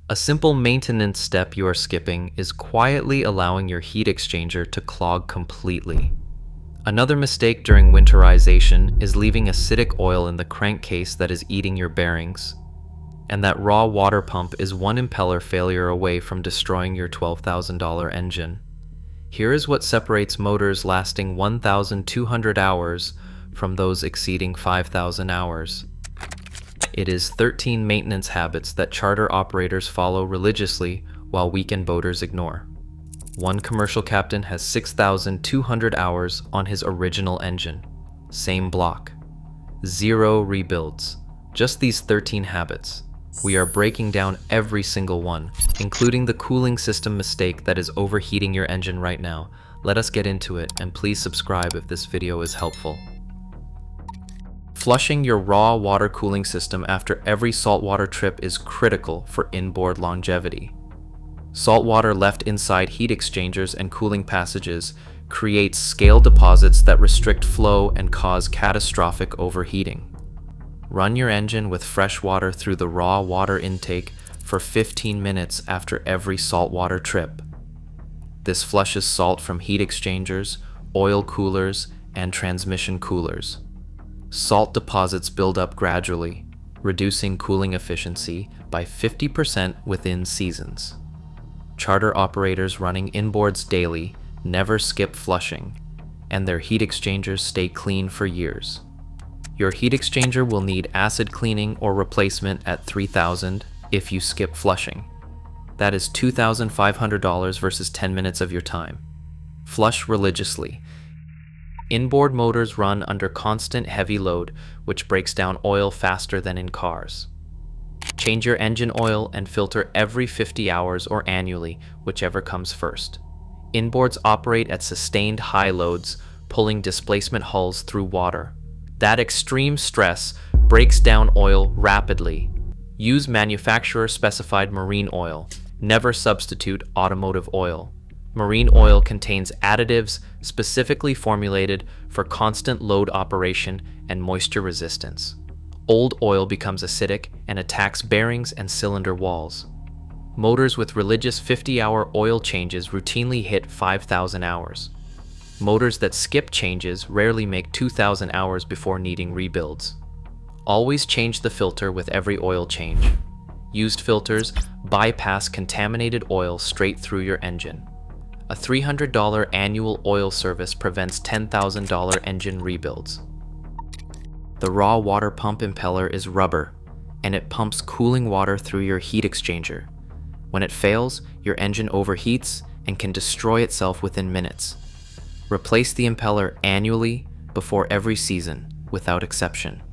A simple maintenance step you are skipping is quietly allowing your heat exchanger to clog completely. Another mistake during winterization is leaving acidic oil in the crankcase that is eating your bearings. And that raw water pump is one impeller failure away from destroying your $12,000 engine. Here is what separates motors lasting 1,200 hours from those exceeding 5,000 hours. It is 13 maintenance habits that charter operators follow religiously while weekend boaters ignore. One commercial captain has 6,200 hours on his original engine. Same block. 0 rebuilds. Just these 13 habits. We are breaking down every single one, including the cooling system mistake that is overheating your engine right now. Let us get into it, and please subscribe if this video is helpful. Flushing your raw water cooling system after every saltwater trip is critical for inboard longevity. Saltwater left inside heat exchangers and cooling passages creates scale deposits that restrict flow and cause catastrophic overheating. Run your engine with fresh water through the raw water intake for 15 minutes after every saltwater trip. This flushes salt from heat exchangers, oil coolers, and transmission coolers. Salt deposits build up gradually, reducing cooling efficiency by 50% within seasons. Charter operators running inboards daily never skip flushing, and their heat exchangers stay clean for years. Your heat exchanger will need acid cleaning or replacement at $3,000 if you skip flushing. That is $2,500 versus 10 minutes of your time. Flush religiously. Inboard motors run under constant heavy load, which breaks down oil faster than in cars. Change your engine oil and filter every 50 hours or annually, whichever comes first. Inboards operate at sustained high loads, pulling displacement hulls through water. That extreme stress breaks down oil rapidly. Use manufacturer-specified marine oil. Never substitute automotive oil. Marine oil contains additives specifically formulated for constant load operation and moisture resistance. Old oil becomes acidic and attacks bearings and cylinder walls. Motors with religious 50-hour oil changes routinely hit 5,000 hours. Motors that skip changes rarely make 2,000 hours before needing rebuilds. Always change the filter with every oil change. Used filters bypass contaminated oil straight through your engine. A $300 annual oil service prevents $10,000 engine rebuilds. The raw water pump impeller is rubber, and it pumps cooling water through your heat exchanger. When it fails, your engine overheats and can destroy itself within minutes. Replace the impeller annually before every season, without exception.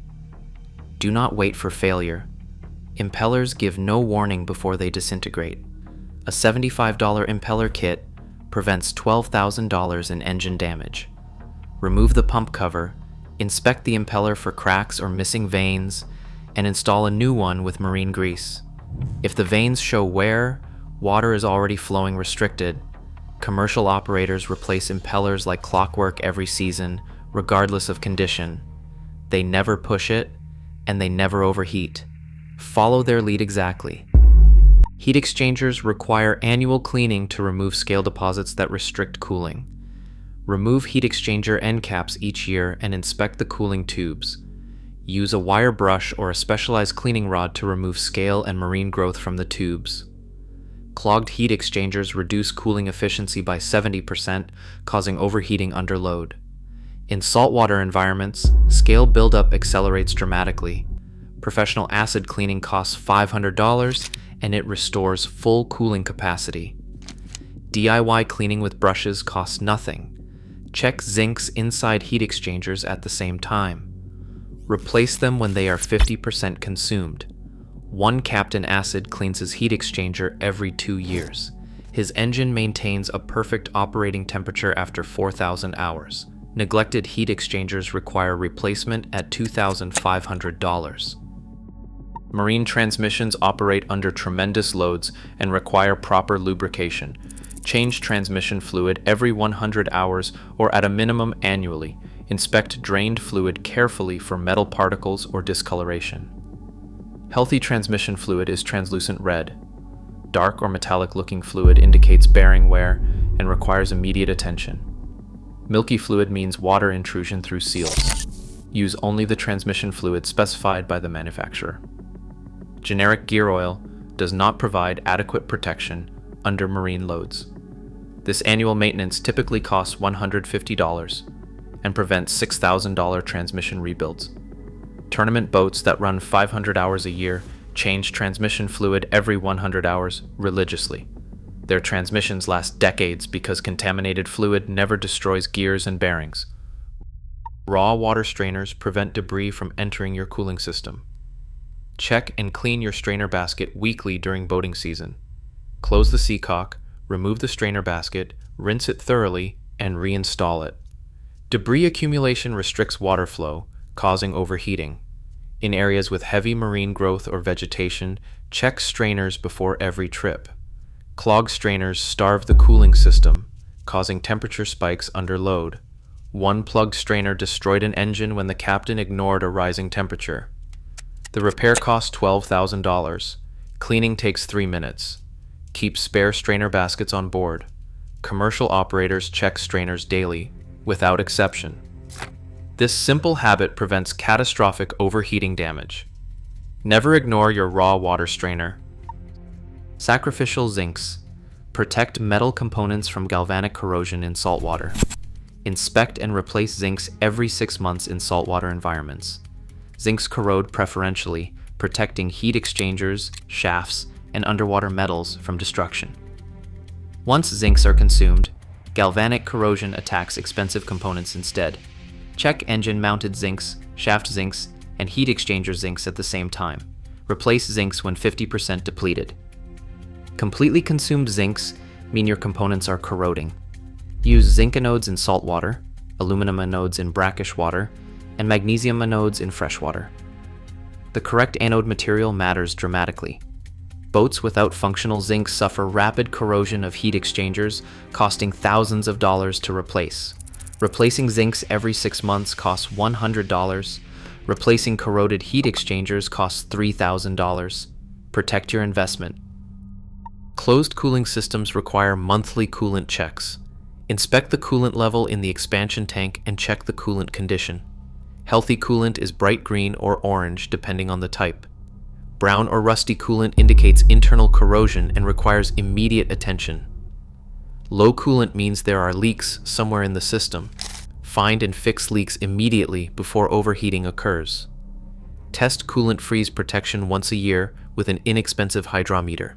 Do not wait for failure. Impellers give no warning before they disintegrate. A $75 impeller kit prevents $12,000 in engine damage. Remove the pump cover, inspect the impeller for cracks or missing vanes, and install a new one with marine grease. If the vanes show wear, water is already flowing restricted. Commercial operators replace impellers like clockwork every season, regardless of condition. They never push it, and they never overheat. Follow their lead exactly. Heat exchangers require annual cleaning to remove scale deposits that restrict cooling. Remove heat exchanger end caps each year and inspect the cooling tubes. Use a wire brush or a specialized cleaning rod to remove scale and marine growth from the tubes. Clogged heat exchangers reduce cooling efficiency by 70%, causing overheating under load. In saltwater environments, scale buildup accelerates dramatically. Professional acid cleaning costs $500, and it restores full cooling capacity. DIY cleaning with brushes costs nothing. Check zincs inside heat exchangers at the same time. Replace them when they are 50% consumed. One captain acid cleans his heat exchanger every 2 years. His engine maintains a perfect operating temperature after 4,000 hours. Neglected heat exchangers require replacement at $2,500. Marine transmissions operate under tremendous loads and require proper lubrication. Change transmission fluid every 100 hours or at a minimum annually. Inspect drained fluid carefully for metal particles or discoloration. Healthy transmission fluid is translucent red. Dark or metallic-looking fluid indicates bearing wear and requires immediate attention. Milky fluid means water intrusion through seals. Use only the transmission fluid specified by the manufacturer. Generic gear oil does not provide adequate protection under marine loads. This annual maintenance typically costs $150 and prevents $6,000 transmission rebuilds. Tournament boats that run 500 hours a year change transmission fluid every 100 hours religiously. Their transmissions last decades because contaminated fluid never destroys gears and bearings. Raw water strainers prevent debris from entering your cooling system. Check and clean your strainer basket weekly during boating season. Close the seacock, remove the strainer basket, rinse it thoroughly, and reinstall it. Debris accumulation restricts water flow, causing overheating. In areas with heavy marine growth or vegetation, check strainers before every trip. Clogged strainers starve the cooling system, causing temperature spikes under load. One plugged strainer destroyed an engine when the captain ignored a rising temperature. The repair cost $12,000. Cleaning takes 3 minutes. Keep spare strainer baskets on board. Commercial operators check strainers daily, without exception. This simple habit prevents catastrophic overheating damage. Never ignore your raw water strainer. Sacrificial zincs. Protect metal components from galvanic corrosion in saltwater. Inspect and replace zincs every 6 months in saltwater environments. Zincs corrode preferentially, protecting heat exchangers, shafts, and underwater metals from destruction. Once zincs are consumed, galvanic corrosion attacks expensive components instead. Check engine-mounted zincs, shaft zincs, and heat exchanger zincs at the same time. Replace zincs when 50% depleted. Completely consumed zincs mean your components are corroding. Use zinc anodes in salt water, aluminum anodes in brackish water, and magnesium anodes in fresh water. The correct anode material matters dramatically. Boats without functional zinc suffer rapid corrosion of heat exchangers, costing thousands of dollars to replace. Replacing zincs every 6 months costs $100. Replacing corroded heat exchangers costs $3,000. Protect your investment. Closed cooling systems require monthly coolant checks. Inspect the coolant level in the expansion tank and check the coolant condition. Healthy coolant is bright green or orange depending on the type. Brown or rusty coolant indicates internal corrosion and requires immediate attention. Low coolant means there are leaks somewhere in the system. Find and fix leaks immediately before overheating occurs. Test coolant freeze protection once a year with an inexpensive hydrometer.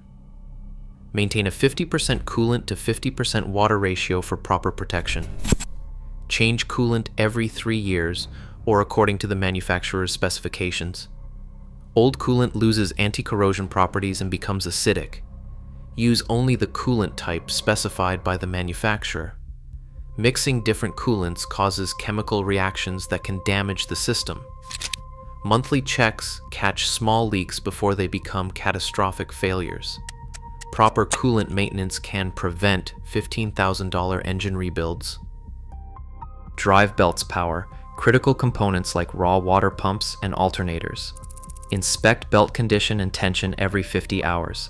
Maintain a 50% coolant to 50% water ratio for proper protection. Change coolant every 3 years or according to the manufacturer's specifications. Old coolant loses anti-corrosion properties and becomes acidic. Use only the coolant type specified by the manufacturer. Mixing different coolants causes chemical reactions that can damage the system. Monthly checks catch small leaks before they become catastrophic failures. Proper coolant maintenance can prevent $15,000 engine rebuilds. Drive belts power critical components like raw water pumps and alternators. Inspect belt condition and tension every 50 hours.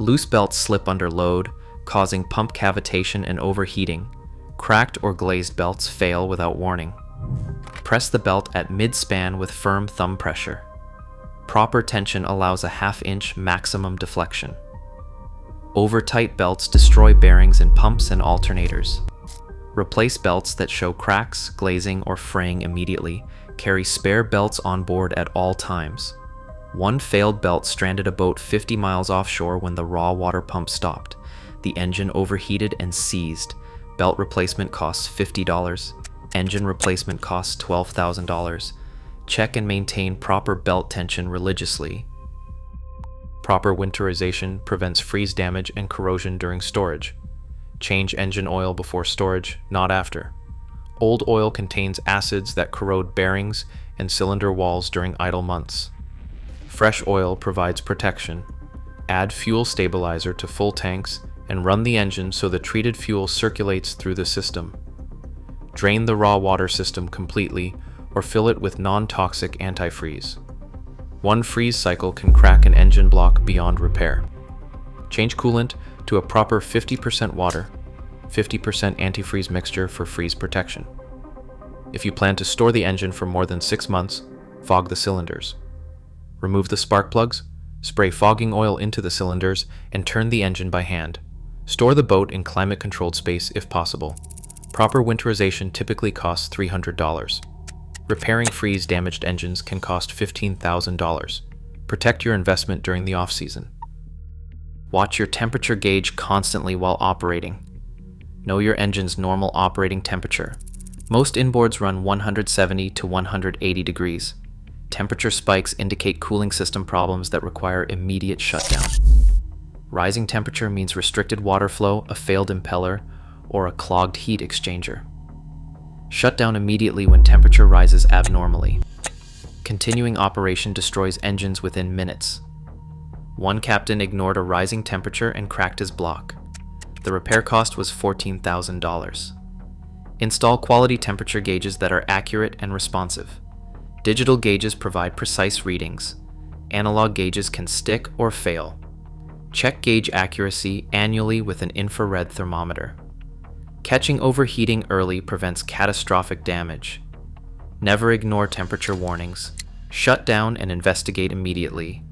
Loose belts slip under load, causing pump cavitation and overheating. Cracked or glazed belts fail without warning. Press the belt at mid-span with firm thumb pressure. Proper tension allows a half-inch maximum deflection. Over-tight belts destroy bearings in pumps and alternators. Replace belts that show cracks, glazing, or fraying immediately. Carry spare belts on board at all times. One failed belt stranded a boat 50 miles offshore when the raw water pump stopped. The engine overheated and seized. Belt replacement costs $50. Engine replacement costs $12,000. Check and maintain proper belt tension religiously. Proper winterization prevents freeze damage and corrosion during storage. Change engine oil before storage, not after. Old oil contains acids that corrode bearings and cylinder walls during idle months. Fresh oil provides protection. Add fuel stabilizer to full tanks and run the engine so the treated fuel circulates through the system. Drain the raw water system completely or fill it with non-toxic antifreeze. One freeze cycle can crack an engine block beyond repair. Change coolant to a proper 50% water, 50% antifreeze mixture for freeze protection. If you plan to store the engine for more than 6 months, fog the cylinders. Remove the spark plugs, spray fogging oil into the cylinders, and turn the engine by hand. Store the boat in climate-controlled space if possible. Proper winterization typically costs $300. Repairing freeze-damaged engines can cost $15,000. Protect your investment during the off-season. Watch your temperature gauge constantly while operating. Know your engine's normal operating temperature. Most inboards run 170 to 180 degrees. Temperature spikes indicate cooling system problems that require immediate shutdown. Rising temperature means restricted water flow, a failed impeller, or a clogged heat exchanger. Shut down immediately when temperature rises abnormally. Continuing operation destroys engines within minutes. One captain ignored a rising temperature and cracked his block. The repair cost was $14,000. Install quality temperature gauges that are accurate and responsive. Digital gauges provide precise readings. Analog gauges can stick or fail. Check gauge accuracy annually with an infrared thermometer. Catching overheating early prevents catastrophic damage. Never ignore temperature warnings. Shut down and investigate immediately.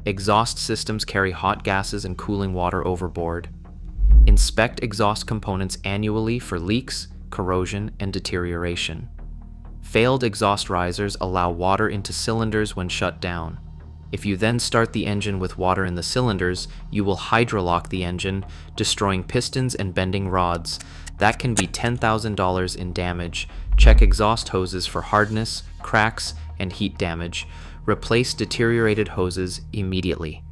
Exhaust systems carry hot gases and cooling water overboard. Inspect exhaust components annually for leaks, corrosion, and deterioration. Failed exhaust risers allow water into cylinders when shut down. If you then start the engine with water in the cylinders, you will hydrolock the engine, destroying pistons and bending rods. That can be $10,000 in damage. Check exhaust hoses for hardness, cracks, and heat damage. Replace deteriorated hoses immediately.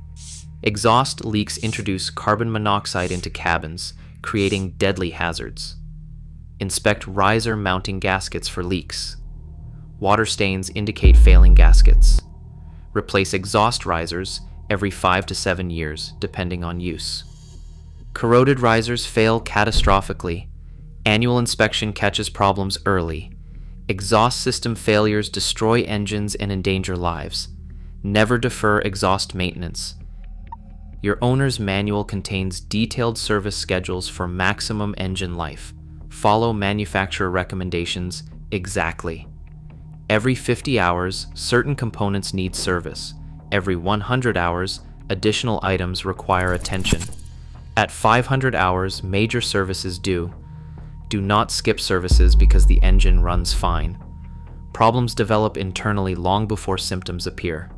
Exhaust leaks introduce carbon monoxide into cabins, creating deadly hazards. Inspect riser mounting gaskets for leaks. Water stains indicate failing gaskets. Replace exhaust risers every 5 to 7 years, depending on use. Corroded risers fail catastrophically. Annual inspection catches problems early. Exhaust system failures destroy engines and endanger lives. Never defer exhaust maintenance. Your owner's manual contains detailed service schedules for maximum engine life. Follow manufacturer recommendations exactly. Every 50 hours, certain components need service. Every 100 hours, additional items require attention. At 500 hours, major service is due. Do not skip services because the engine runs fine. Problems develop internally long before symptoms appear.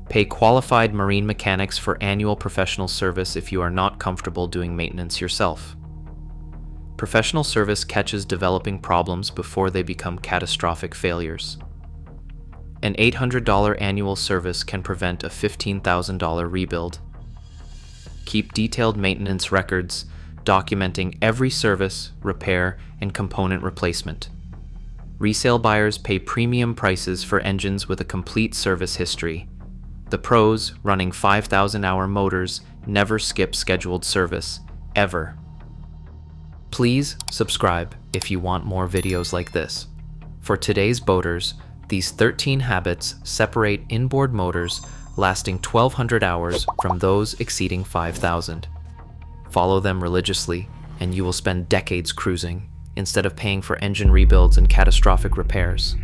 Pay qualified marine mechanics for annual professional service if you are not comfortable doing maintenance yourself. Professional service catches developing problems before they become catastrophic failures. An $800 annual service can prevent a $15,000 rebuild. Keep detailed maintenance records, documenting every service, repair, and component replacement. Resale buyers pay premium prices for engines with a complete service history. The pros, running 5,000-hour motors, never skip scheduled service, ever. Please subscribe if you want more videos like this. For today's boaters, these 13 habits separate inboard motors lasting 1,200 hours from those exceeding 5,000. Follow them religiously, and you will spend decades cruising instead of paying for engine rebuilds and catastrophic repairs.